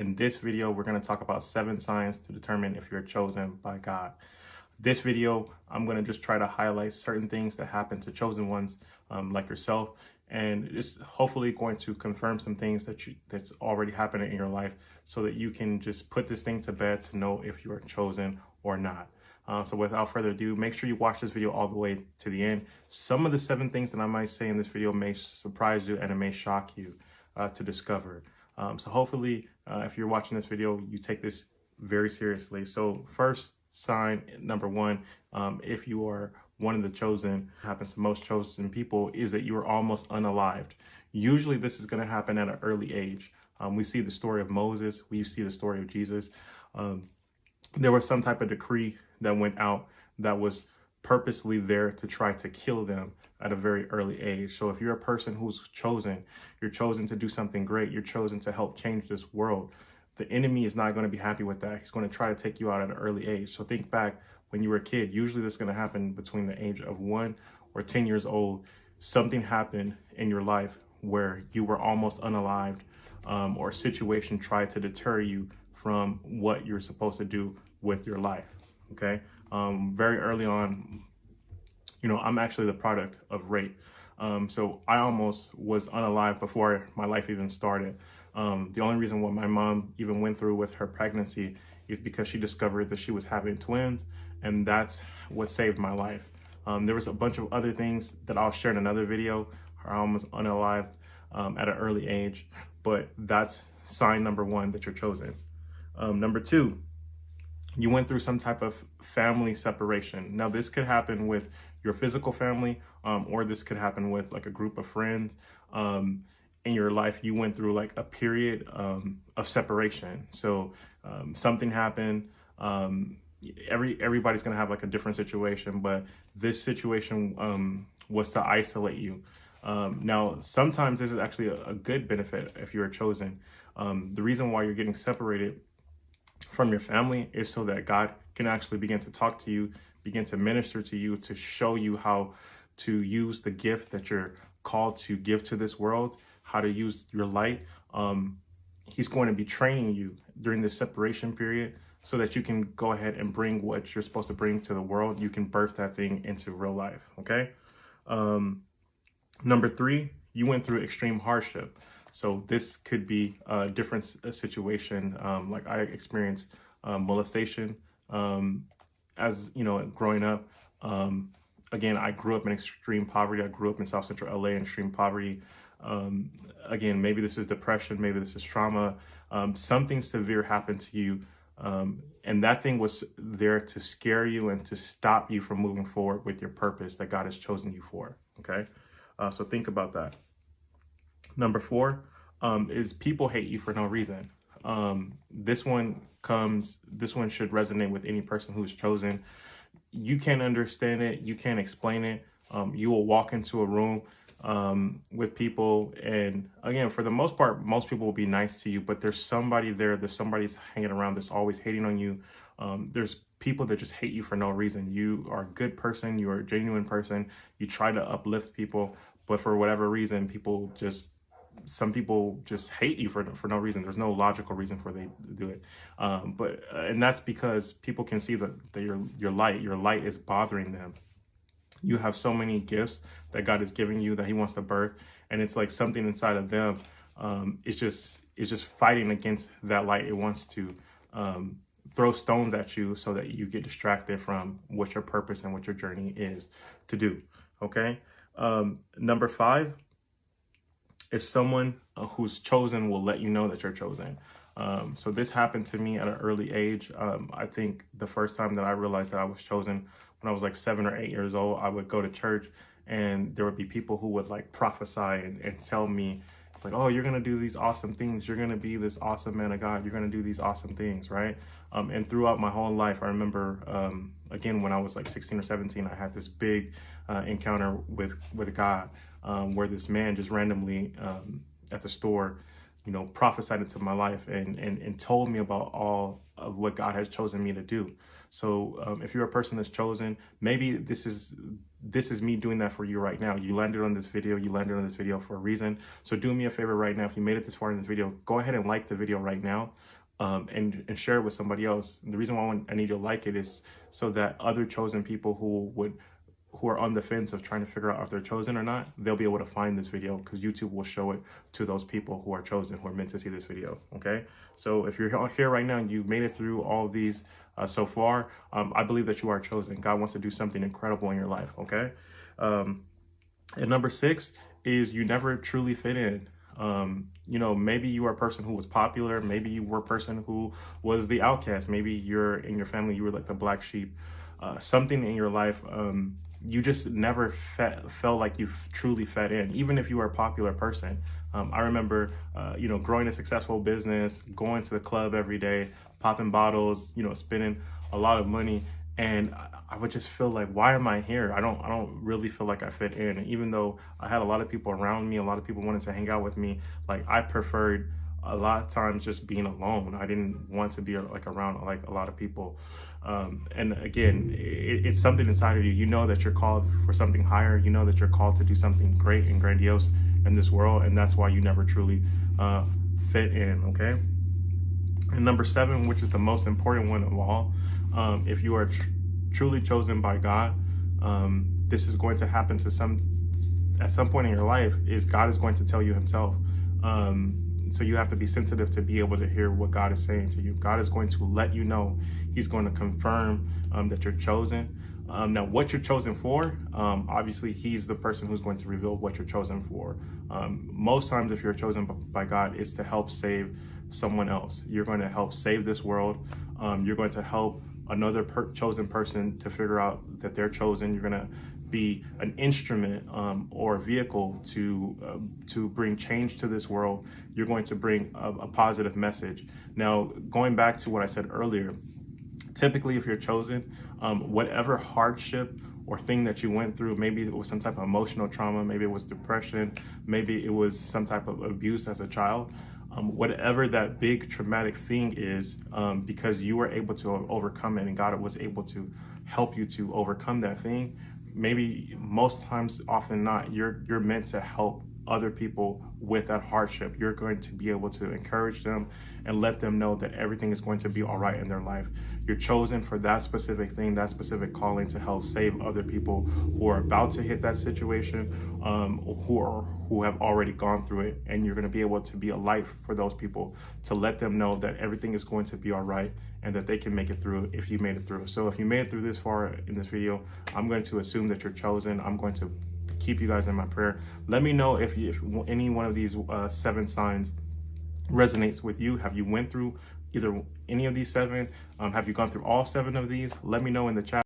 In this video, we're going to talk about 7 signs to determine if you're chosen by God. This video, I'm going to just try to highlight certain things that happen to chosen ones like yourself, and it's hopefully going to confirm some things that's already happening in your life so that you can just put this thing to bed to know if you are chosen or not. So without further ado, make sure you watch this video all the way to the end. Some of the 7 things that I might say in this video may surprise you and it may shock you to discover. So hopefully, if you're watching this video, you take this very seriously. So first sign, number 1, if you are one of the chosen, happens to most chosen people, is that you are almost unalived. Usually this is going to happen at an early age. We see the story of Moses. We see the story of Jesus. There was some type of decree that went out that was purposely there to try to kill them at a very early age. So if you're a person who's chosen, you're chosen to do something great, you're chosen to help change this world, the enemy is not going to be happy with that. He's going to try to take you out at an early age. So think back when you were a kid. Usually this is going to happen between the age of 1 or 10 years old. Something happened in your life where you were almost unalived, or a situation tried to deter you from what you're supposed to do with your life. Okay. Very early on, I'm actually the product of rape. So I almost was unalive before my life even started. The only reason why my mom even went through with her pregnancy is because she discovered that she was having twins, and that's what saved my life. There was a bunch of other things that I'll share in another video. I almost unalived at an early age, but that's sign number 1 that you're chosen. Number 2, you went through some type of family separation. Now, this could happen with your physical family, or this could happen with like a group of friends. In your life, you went through like a period of separation. So something happened. Everybody's gonna have like a different situation, but this situation was to isolate you. Now, sometimes this is actually a good benefit if you're chosen. The reason why you're getting separated from your family is so that God can actually begin to talk to you, begin to minister to you, to show you how to use the gift that you're called to give to this world, how to use your light. He's going to be training you during this separation period so that you can go ahead and bring what you're supposed to bring to the world. You can birth that thing into real life. Okay. Number 3, you went through extreme hardship. So this could be a different situation. Like I experienced molestation as growing up. Again, I grew up in extreme poverty. I grew up in South Central LA in extreme poverty. Again, maybe this is depression, maybe this is trauma. Something severe happened to you, and that thing was there to scare you and to stop you from moving forward with your purpose that God has chosen you for. Okay, so think about that. Number 4 is people hate you for no reason. This one should resonate with any person who's chosen. You can't understand it. You can't explain it. You will walk into a room with people, and again, for the most part, most people will be nice to you, but there's somebody there, there's somebody's hanging around that's always hating on you. There's people that just hate you for no reason. You are a good person. You are a genuine person. You try to uplift people, but for whatever reason, some people just hate you for no reason. There's no logical reason for they do it. And that's because people can see that your light is bothering them. You have so many gifts that God is giving you that he wants to birth. And it's like something inside of them. It's just fighting against that light. It wants to throw stones at you so that you get distracted from what your purpose and what your journey is to do. Okay. Number 5 is someone who's chosen will let you know that you're chosen. So this happened to me at an early age. I think the first time that I realized that I was chosen, when I was like 7 or 8 years old, I would go to church and there would be people who would like prophesy and tell me like, oh, you're going to do these awesome things. You're going to be this awesome man of God. You're going to do these awesome things. Right. And throughout my whole life, I remember, again, when I was like 16 or 17, I had this big encounter with God, where this man just randomly at the store, prophesied into my life and told me about all of what God has chosen me to do. So if you're a person that's chosen, maybe this is me doing that for you right now. You landed on this video for a reason. So do me a favor right now. If you made it this far in this video, go ahead and like the video right now. And share it with somebody else. And the reason why I need you to like it is so that other chosen people who are on the fence of trying to figure out if they're chosen or not, they'll be able to find this video, because YouTube will show it to those people who are chosen, who are meant to see this video. Okay, so if you're here right now and you've made it through all of these so far, I believe that you are chosen. God wants to do something incredible in your life. Okay, and number 6 is you never truly fit in. Maybe you are a person who was popular. Maybe you were a person who was the outcast. Maybe in your family, you were like the black sheep. Something in your life, you just never felt like you truly fit in, even if you were a popular person. I remember, growing a successful business, going to the club every day, popping bottles, spending a lot of money. And I would just feel like, why am I here? I don't really feel like I fit in. And even though I had a lot of people around me, a lot of people wanted to hang out with me, like I preferred a lot of times just being alone. I didn't want to be around like a lot of people. And again, it's something inside of you. You know that you're called for something higher. You know that you're called to do something great and grandiose in this world. And that's why you never truly fit in, okay? And number 7, which is the most important one of all, if you are truly chosen by God, this is going to happen at some point in your life, is God is going to tell you himself. So you have to be sensitive to be able to hear what God is saying to you. God is going to let you know. He's going to confirm that you're chosen. Now, what you're chosen for, obviously, he's the person who's going to reveal what you're chosen for. Most times, if you're chosen by God, it's to help save someone else. You're going to help save this world. You're going to help another chosen person to figure out that they're chosen. You're going to be an instrument or a vehicle to bring change to this world. You're going to bring a positive message. Now, going back to what I said earlier, typically if you're chosen, whatever hardship or thing that you went through, maybe it was some type of emotional trauma, maybe it was depression, maybe it was some type of abuse as a child, whatever that big traumatic thing is, because you were able to overcome it and God was able to help you to overcome that thing, maybe most times, often not, you're meant to help other people with that hardship. You're going to be able to encourage them and let them know that everything is going to be all right in their life. You're chosen for that specific thing, that specific calling, to help save other people who are about to hit that situation, who have already gone through it. And you're going to be able to be a light for those people, to let them know that everything is going to be all right and that they can make it through if you made it through. So if you made it through this far in this video, I'm going to assume that you're chosen. I'm going to keep you guys in my prayer. Let me know if any one of these 7 signs resonates with you. Have you went through either any of these 7? Have you gone through all 7 of these? Let me know in the chat.